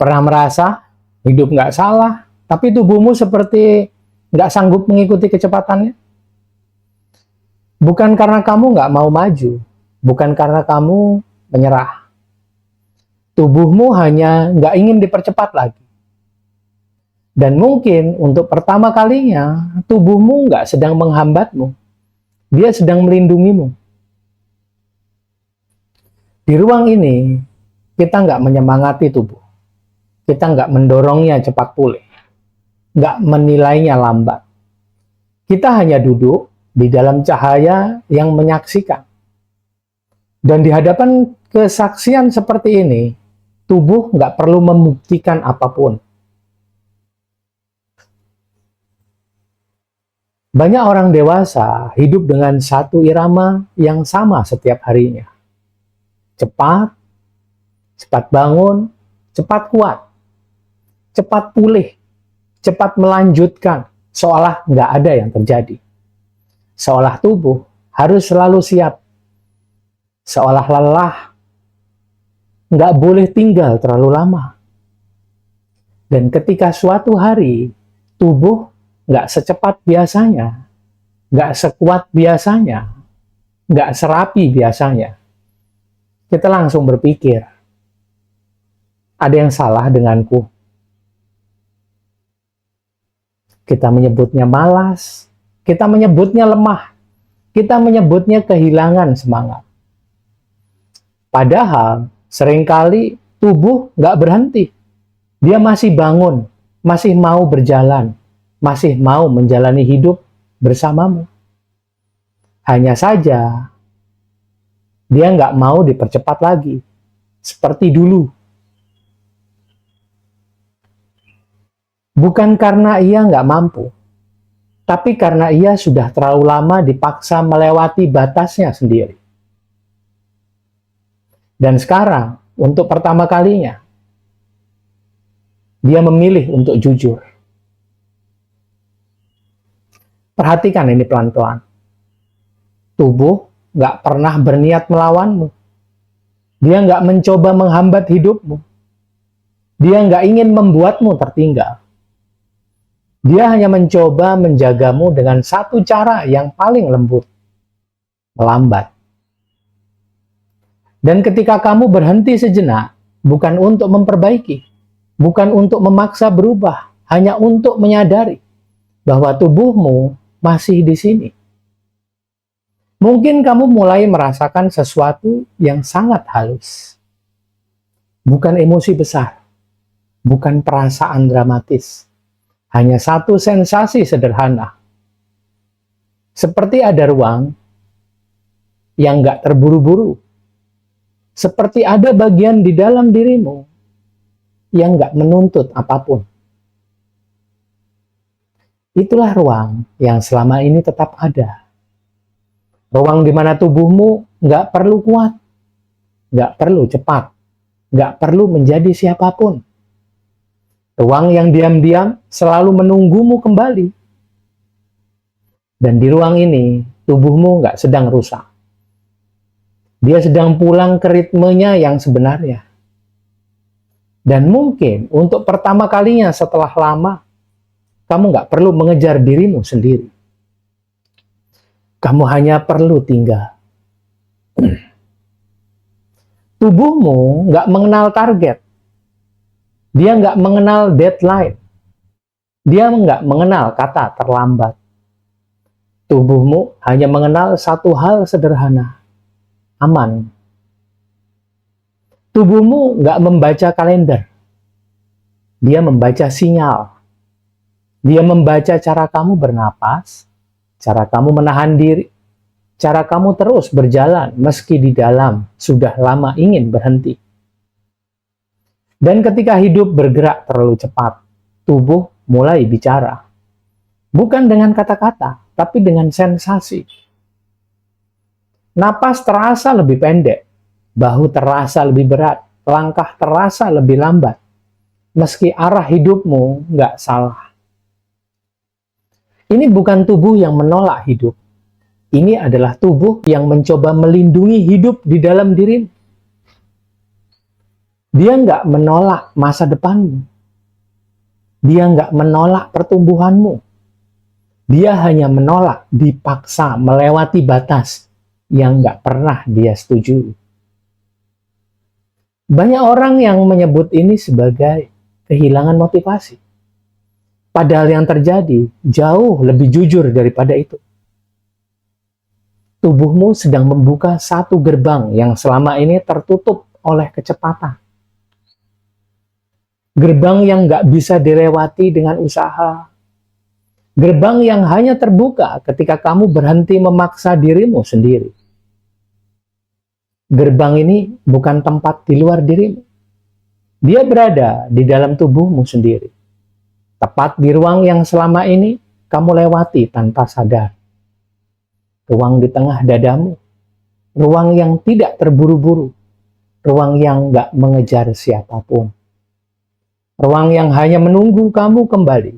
Pernah merasa hidup nggak salah, tapi tubuhmu seperti nggak sanggup mengikuti kecepatannya? Bukan karena kamu nggak mau maju, bukan karena kamu menyerah. Tubuhmu hanya nggak ingin dipercepat lagi. Dan mungkin untuk pertama kalinya, tubuhmu nggak sedang menghambatmu. Dia sedang melindungimu. Di ruang ini, kita nggak menyemangati tubuh. Kita nggak mendorongnya cepat pulih. Nggak menilainya lambat. Kita hanya duduk di dalam cahaya yang menyaksikan. Dan di hadapan kesaksian seperti ini, tubuh nggak perlu membuktikan apapun. Banyak orang dewasa hidup dengan satu irama yang sama setiap harinya. Cepat, cepat bangun, cepat kuat, cepat pulih, cepat melanjutkan, seolah nggak ada yang terjadi. Seolah tubuh harus selalu siap. Seolah lelah, nggak boleh tinggal terlalu lama. Dan ketika suatu hari, tubuh nggak secepat biasanya, nggak sekuat biasanya, nggak serapi biasanya, kita langsung berpikir, ada yang salah denganku. Kita menyebutnya malas, kita menyebutnya lemah, kita menyebutnya kehilangan semangat. Padahal seringkali tubuh nggak berhenti. Dia masih bangun, masih mau berjalan, masih mau menjalani hidup bersamamu. Hanya saja, dia nggak mau dipercepat lagi, seperti dulu. Bukan karena ia nggak mampu, tapi karena ia sudah terlalu lama dipaksa melewati batasnya sendiri. Dan sekarang, untuk pertama kalinya, dia memilih untuk jujur. Perhatikan ini pelan-pelan. Tubuh nggak pernah berniat melawanmu. Dia nggak mencoba menghambat hidupmu. Dia nggak ingin membuatmu tertinggal. Dia hanya mencoba menjagamu dengan satu cara yang paling lembut. Melambat. Dan ketika kamu berhenti sejenak, bukan untuk memperbaiki, bukan untuk memaksa berubah, hanya untuk menyadari bahwa tubuhmu masih di sini. Mungkin kamu mulai merasakan sesuatu yang sangat halus. Bukan emosi besar, bukan perasaan dramatis. Hanya satu sensasi sederhana. Seperti ada ruang yang nggak terburu-buru. Seperti ada bagian di dalam dirimu yang nggak menuntut apapun. Itulah ruang yang selama ini tetap ada. Ruang di mana tubuhmu nggak perlu kuat, nggak perlu cepat, nggak perlu menjadi siapapun. Ruang yang diam-diam selalu menunggumu kembali. Dan di ruang ini, tubuhmu nggak sedang rusak. Dia sedang pulang ke ritmenya yang sebenarnya. Dan mungkin untuk pertama kalinya setelah lama, kamu nggak perlu mengejar dirimu sendiri. Kamu hanya perlu tinggal. Tubuhmu nggak mengenal target. Dia nggak mengenal deadline. Dia nggak mengenal kata terlambat. Tubuhmu hanya mengenal satu hal sederhana. Aman. Tubuhmu nggak membaca kalender. Dia membaca sinyal. Dia membaca cara kamu bernapas, cara kamu menahan diri, cara kamu terus berjalan meski di dalam sudah lama ingin berhenti. Dan ketika hidup bergerak terlalu cepat, tubuh mulai bicara. Bukan dengan kata-kata, tapi dengan sensasi. Napas terasa lebih pendek, bahu terasa lebih berat, langkah terasa lebih lambat, meski arah hidupmu nggak salah. Ini bukan tubuh yang menolak hidup. Ini adalah tubuh yang mencoba melindungi hidup di dalam dirimu. Dia nggak menolak masa depanmu. Dia nggak menolak pertumbuhanmu. Dia hanya menolak dipaksa melewati batas yang nggak pernah dia setujui. Banyak orang yang menyebut ini sebagai kehilangan motivasi. Padahal yang terjadi jauh lebih jujur daripada itu. Tubuhmu sedang membuka satu gerbang yang selama ini tertutup oleh kecepatan. Gerbang yang nggak bisa dilewati dengan usaha. Gerbang yang hanya terbuka ketika kamu berhenti memaksa dirimu sendiri. Gerbang ini bukan tempat di luar dirimu. Dia berada di dalam tubuhmu sendiri. Tepat di ruang yang selama ini kamu lewati tanpa sadar. Ruang di tengah dadamu. Ruang yang tidak terburu-buru. Ruang yang nggak mengejar siapapun. Ruang yang hanya menunggu kamu kembali.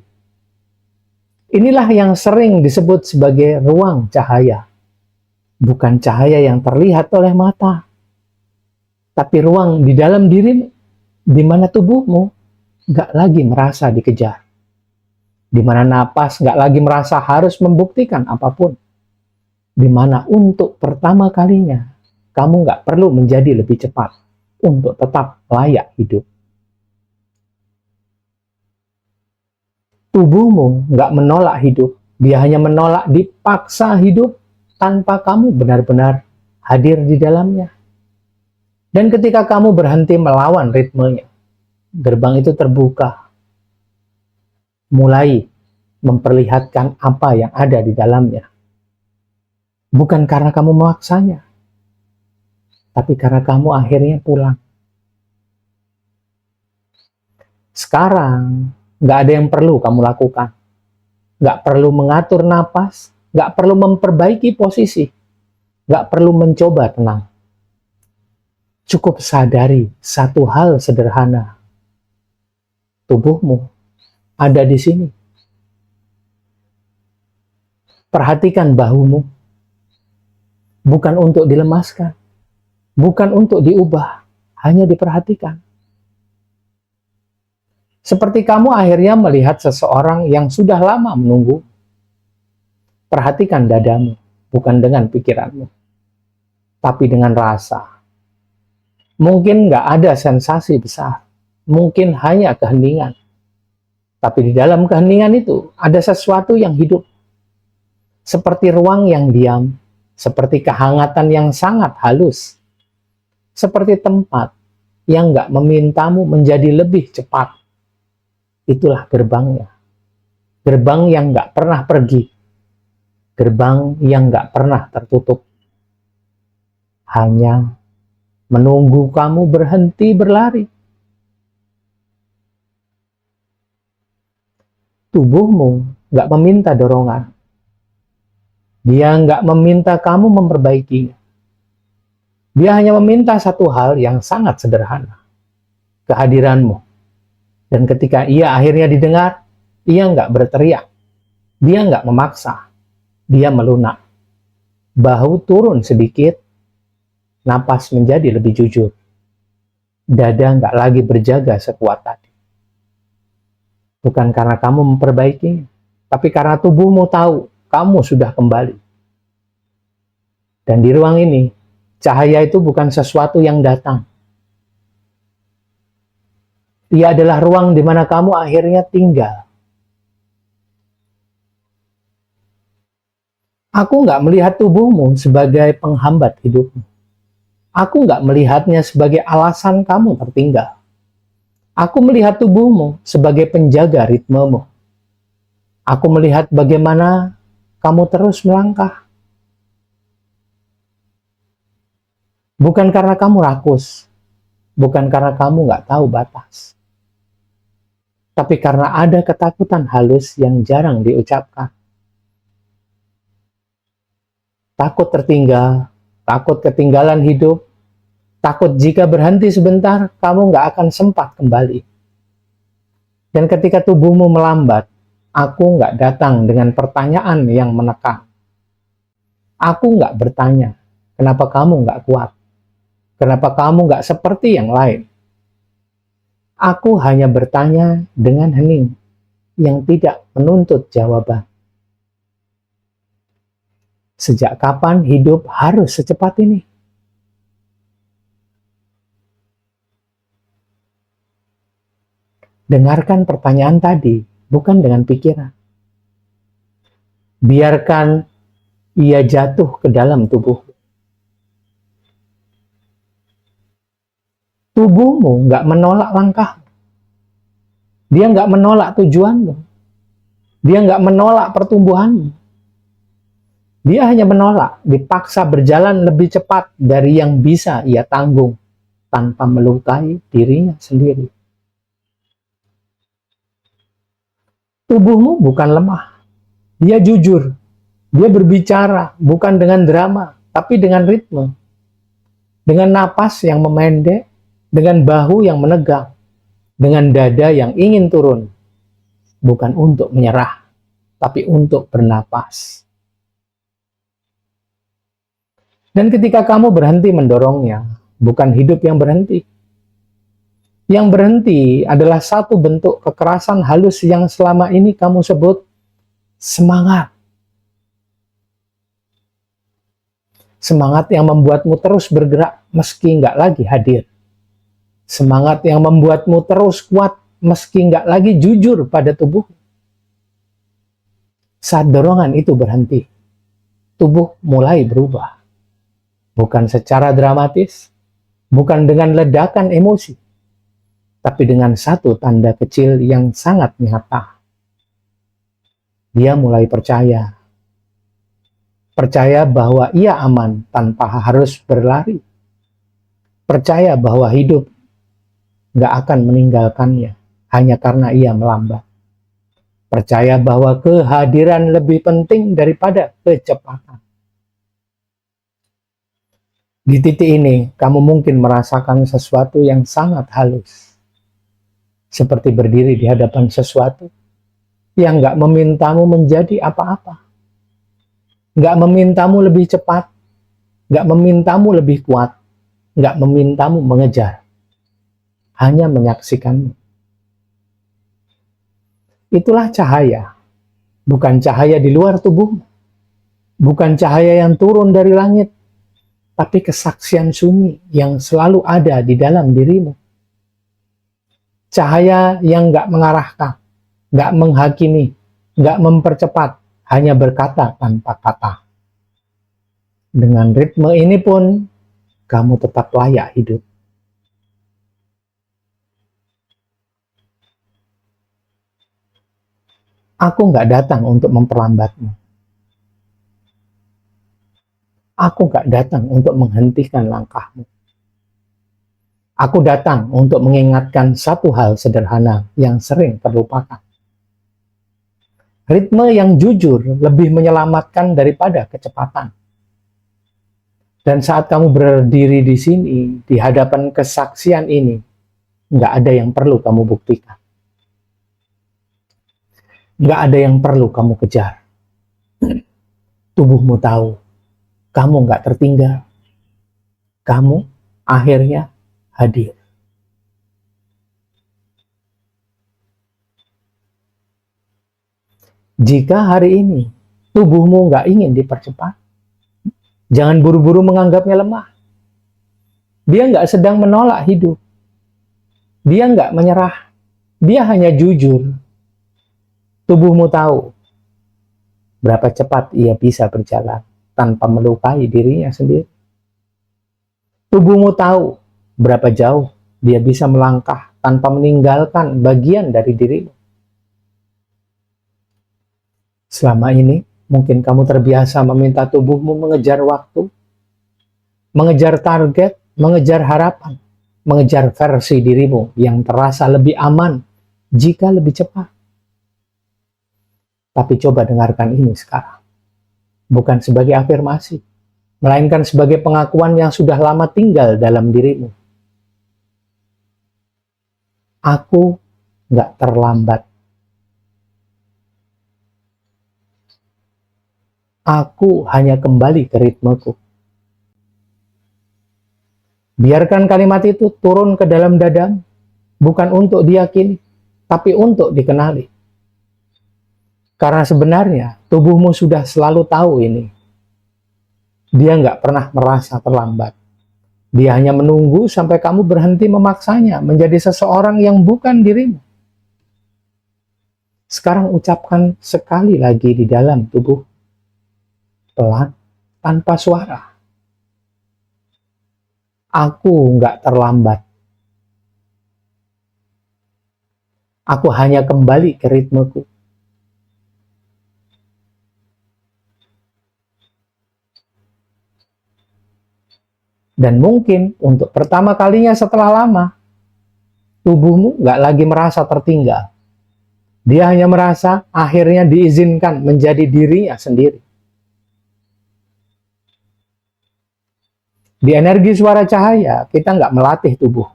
Inilah yang sering disebut sebagai ruang cahaya. Bukan cahaya yang terlihat oleh mata, tapi ruang di dalam dirimu, di mana tubuhmu nggak lagi merasa dikejar. Di mana napas nggak lagi merasa harus membuktikan apapun. Di mana untuk pertama kalinya, kamu nggak perlu menjadi lebih cepat untuk tetap layak hidup. Tubuhmu nggak menolak hidup, dia hanya menolak dipaksa hidup tanpa kamu benar-benar hadir di dalamnya. Dan ketika kamu berhenti melawan ritmenya, gerbang itu terbuka, mulai memperlihatkan apa yang ada di dalamnya. Bukan karena kamu memaksanya, tapi karena kamu akhirnya pulang. Sekarang, nggak ada yang perlu kamu lakukan. Nggak perlu mengatur napas, nggak perlu memperbaiki posisi, nggak perlu mencoba tenang. Cukup sadari satu hal sederhana. Tubuhmu ada di sini. Perhatikan bahumu. Bukan untuk dilemaskan, bukan untuk diubah, hanya diperhatikan. Seperti kamu akhirnya melihat seseorang yang sudah lama menunggu. Perhatikan dadamu, bukan dengan pikiranmu, tapi dengan rasa. Mungkin nggak ada sensasi besar, mungkin hanya keheningan. Tapi di dalam keheningan itu ada sesuatu yang hidup. Seperti ruang yang diam, seperti kehangatan yang sangat halus, seperti tempat yang nggak memintamu menjadi lebih cepat. Itulah gerbangnya. Gerbang yang nggak pernah pergi. Gerbang yang nggak pernah tertutup. Hanya menunggu kamu berhenti berlari. Tubuhmu nggak meminta dorongan. Dia nggak meminta kamu memperbaikinya. Dia hanya meminta satu hal yang sangat sederhana. Kehadiranmu. Dan ketika ia akhirnya didengar, ia nggak berteriak. Dia nggak memaksa. Dia melunak. Bahu turun sedikit, napas menjadi lebih jujur. Dada nggak lagi berjaga sekuat tadi. Bukan karena kamu memperbaiki, tapi karena tubuhmu tahu kamu sudah kembali. Dan di ruang ini, cahaya itu bukan sesuatu yang datang. Ia adalah ruang di mana kamu akhirnya tinggal. Aku nggak melihat tubuhmu sebagai penghambat hidupmu. Aku nggak melihatnya sebagai alasan kamu tertinggal. Aku melihat tubuhmu sebagai penjaga ritmemu. Aku melihat bagaimana kamu terus melangkah. Bukan karena kamu rakus, bukan karena kamu nggak tahu batas, tapi karena ada ketakutan halus yang jarang diucapkan. Takut tertinggal, takut ketinggalan hidup, takut jika berhenti sebentar, kamu nggak akan sempat kembali. Dan ketika tubuhmu melambat, aku nggak datang dengan pertanyaan yang menekan. Aku nggak bertanya, kenapa kamu nggak kuat? Kenapa kamu nggak seperti yang lain? Aku hanya bertanya dengan hening yang tidak menuntut jawaban. Sejak kapan hidup harus secepat ini? Dengarkan pertanyaan tadi, bukan dengan pikiran. Biarkan ia jatuh ke dalam tubuh. Tubuhmu nggak menolak langkah. Dia nggak menolak tujuanmu. Dia nggak menolak pertumbuhanmu. Dia hanya menolak, dipaksa berjalan lebih cepat dari yang bisa ia tanggung tanpa melukai dirinya sendiri. Tubuhmu bukan lemah. Dia jujur. Dia berbicara bukan dengan drama, tapi dengan ritme. Dengan napas yang memendek, dengan bahu yang menegang, dengan dada yang ingin turun. Bukan untuk menyerah, tapi untuk bernapas. Dan ketika kamu berhenti mendorongnya, bukan hidup yang berhenti. Yang berhenti adalah satu bentuk kekerasan halus yang selama ini kamu sebut semangat. Semangat yang membuatmu terus bergerak meski nggak lagi hadir. Semangat yang membuatmu terus kuat meski nggak lagi jujur pada tubuh. Saat dorongan itu berhenti, tubuh mulai berubah. Bukan secara dramatis, bukan dengan ledakan emosi, tapi dengan satu tanda kecil yang sangat nyata. Dia mulai percaya. Percaya bahwa ia aman tanpa harus berlari. Percaya bahwa hidup gak akan meninggalkannya hanya karena ia melambat. Percaya bahwa kehadiran lebih penting daripada kecepatan. Di titik ini, kamu mungkin merasakan sesuatu yang sangat halus. Seperti berdiri di hadapan sesuatu yang gak memintamu menjadi apa-apa. Gak memintamu lebih cepat, gak memintamu lebih kuat, gak memintamu mengejar. Hanya menyaksikanmu. Itulah cahaya, bukan cahaya di luar tubuhmu, bukan cahaya yang turun dari langit, tapi kesaksian sunyi yang selalu ada di dalam dirimu. Cahaya yang gak mengarahkan, gak menghakimi, gak mempercepat, hanya berkata tanpa kata. Dengan ritme ini pun, kamu tetap layak hidup. Aku nggak datang untuk memperlambatmu. Aku nggak datang untuk menghentikan langkahmu. Aku datang untuk mengingatkan satu hal sederhana yang sering terlupakan. Ritme yang jujur lebih menyelamatkan daripada kecepatan. Dan saat kamu berdiri di sini, di hadapan kesaksian ini, nggak ada yang perlu kamu buktikan. Nggak ada yang perlu kamu kejar. Tubuhmu tahu, kamu nggak tertinggal. Kamu akhirnya hadir. Jika hari ini tubuhmu nggak ingin dipercepat, jangan buru-buru menganggapnya lemah. Dia nggak sedang menolak hidup. Dia nggak menyerah. Dia hanya jujur. Tubuhmu tahu berapa cepat ia bisa berjalan tanpa melukai dirinya sendiri. Tubuhmu tahu berapa jauh dia bisa melangkah tanpa meninggalkan bagian dari dirimu. Selama ini, mungkin kamu terbiasa meminta tubuhmu mengejar waktu, mengejar target, mengejar harapan, mengejar versi dirimu yang terasa lebih aman jika lebih cepat. Tapi coba dengarkan ini sekarang. Bukan sebagai afirmasi, melainkan sebagai pengakuan yang sudah lama tinggal dalam dirimu. Aku nggak terlambat. Aku hanya kembali ke ritmeku. Biarkan kalimat itu turun ke dalam dadamu. bukan untuk diyakini, tapi untuk dikenali. Karena sebenarnya tubuhmu sudah selalu tahu ini. Dia nggak pernah merasa terlambat. Dia hanya menunggu sampai kamu berhenti memaksanya menjadi seseorang yang bukan dirimu. Sekarang ucapkan sekali lagi di dalam tubuh, pelan, tanpa suara. Aku nggak terlambat. Aku hanya kembali ke ritmeku. Dan mungkin untuk pertama kalinya setelah lama, tubuhmu nggak lagi merasa tertinggal. Dia hanya merasa akhirnya diizinkan menjadi dirinya sendiri. Di energi suara cahaya, kita nggak melatih tubuh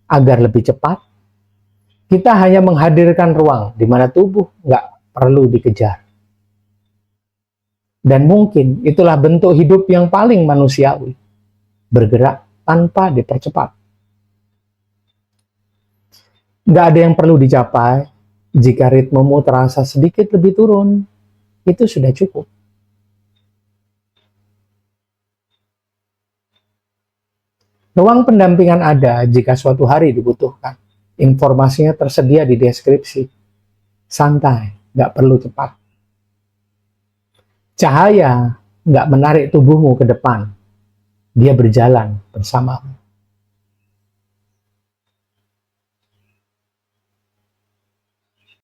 agar lebih cepat. Kita hanya menghadirkan ruang di mana tubuh nggak perlu dikejar. Dan mungkin itulah bentuk hidup yang paling manusiawi, bergerak tanpa dipercepat. Nggak ada yang perlu dicapai, jika ritmemu terasa sedikit lebih turun, itu sudah cukup. Ruang pendampingan ada jika suatu hari dibutuhkan. Informasinya tersedia di deskripsi. Santai, nggak perlu cepat. Cahaya nggak menarik tubuhmu ke depan. Dia berjalan bersamamu.